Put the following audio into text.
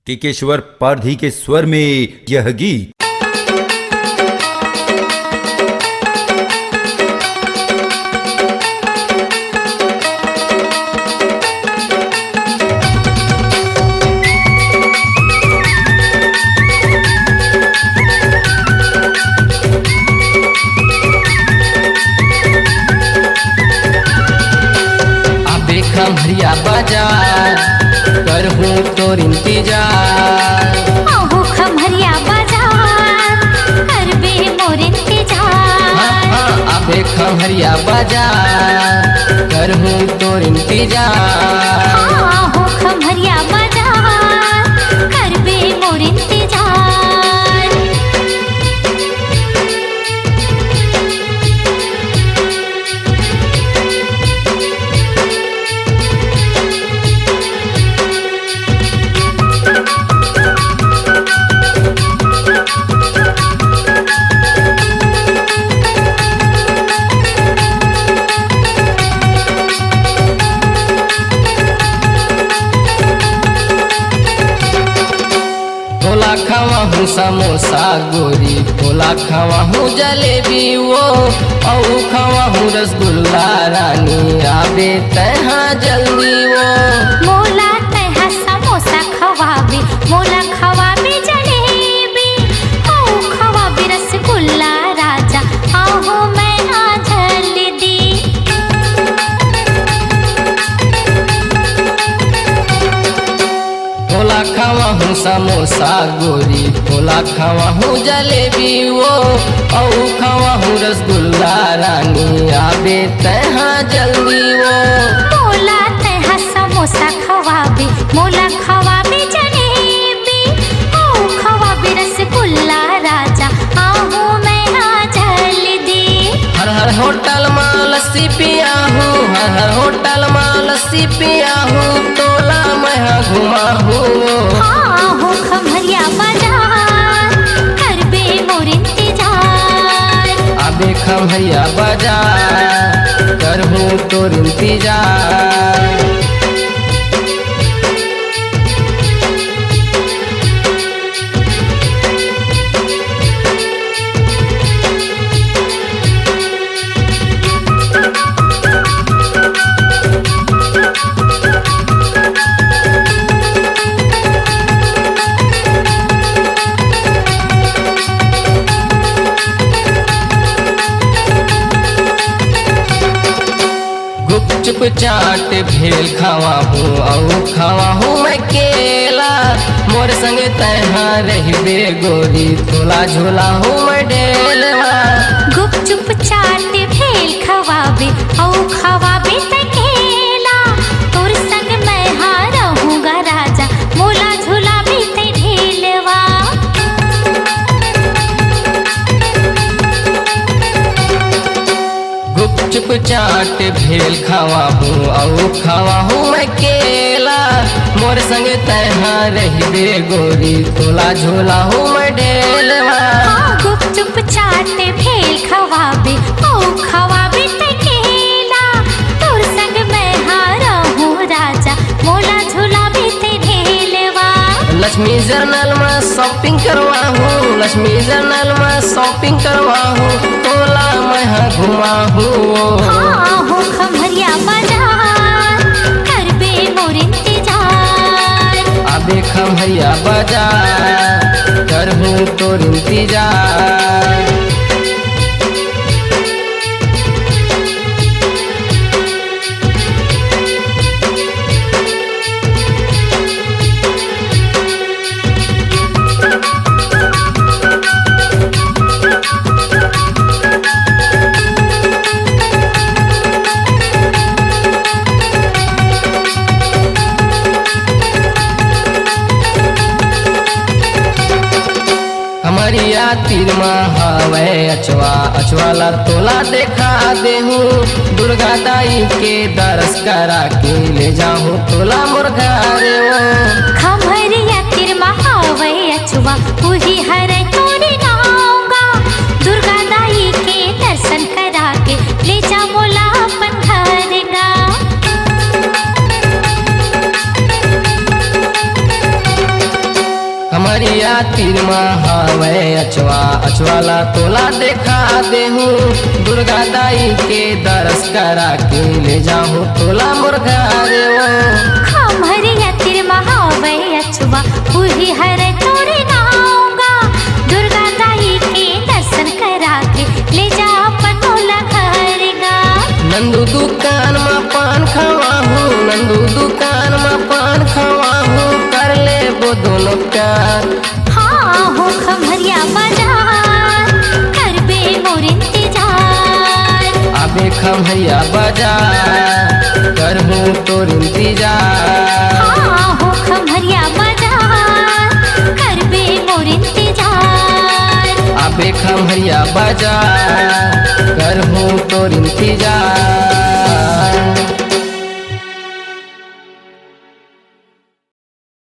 टिकेश्वर पारधी के स्वर में यह गीत। खमरिया बाजार करहूँ तोर इंतजार, आहू खमरिया बाजार करबे मोर इंतजार। अबे खमरिया बाजार करहूँ तोर इंतजार, आहू खमरिया बाजार करबे मोर इंतजार। तोला खावा हूँ समोसा गोरी, तोला खावा हूँ जलेबी वो, औ खावा हूँ रसगुल्ला रानी, आबे तहाँ जल्दी वो। मोला तहा समोसा खवाबे, मोला खवाबे जलेबी, औ खवाबे रसगुल्ला राजा, आहू मैं आ जल्दी। तोला खावा हूँ समोसा गोरी, तोला खावा हूँ जलेबी वो, औ खावा हूँ रसगुल्ला रानी, आबे तहाँ जल्दी वो। मोला तहा समोसा खवाबे, मोला खवाबे जलेबी, औ खवाबे रसगुल्ला राजा, आहू मैं आ जल्दी। हर हर होटल में लस्सी पिया हूँ, हर हर होटल में लस्सी पिया हूँ, तोला मैं घुमा हूँ। आहू खमरिया बाजार करबे मोर इंतजार, अबे खमरिया बाजार करहूँ तोर इंतजार। गुपचुप चाट भेल खावा हूँ, औ खावा हूँ मैं केला, मोर संग तहाँ रहबे गोरी, तोला झोला हूँ मैं डेलवा। गुपचुप चाट भेल खवाबे, औ खवाबे तकेला, तोर संग मैं हाँ रहूँगा राजा, मोला झुलाबे ते ढेलवा। गुपचुप चाट भेल खावा हूँ, औ खावा हूँ मैं केला, मोर संग तहाँ रहबे गोरी, तोला झोला हूँ मैं डेलवा। हाँ गुपचुप चाट भेल खवाबे, औ खवाबे तकेला, तोर संग मैं हाँ रहूँ राजा, मोला झुलाबे ते ढेलवा। लक्ष्मी जर्नल में शॉपिंग करवा हूँ, लक्ष्मी जर्नल में शॉपिंग करवा हूँ, तोला मैं घुमा हूँ। आहू खमरिया बाजार करबे मोर इंतजार, अबे खमरिया बाजार करहूँ तोर इंतजार। हमारिया तीर हवे अचवा, अचवाला तोला देखा देहूँ, दुर्गा दाई के दरस करा के ले जाऊँ, तोला मुर्गा रे वो। खमरिया तिर महावै अचुआ, उही हर तोरे गाँवगा, दुर्गा दाई के दर्शन करा के ले जा मोला अपन घरगा। तीर महावे अचवा अचवाला तोला देखा देहूँ दुर्गा दाई के दरस करा के ले जाऊँ तोला मुर्गा रेवो खमरिया तिर महावे अचवा पूरी हर तोरे गाऊंगा दुर्गा दाई के दर्शन करा के ले जा पटोला घरेगा। नंदू दुकान में पान खावा हूँ नंदू दुकान में पान खावा हूँ कर ले वो दोनों प्यार। हाँ हो खमरिया बाजार कर बे मोर इंतजार आबे खमरिया बाजार कर हूँ तोर इंतजार। हाँ हो खमरिया बाजार कर बे मोर इंतजार आबे खमरिया बाजार कर हूँ तोर इंतजार।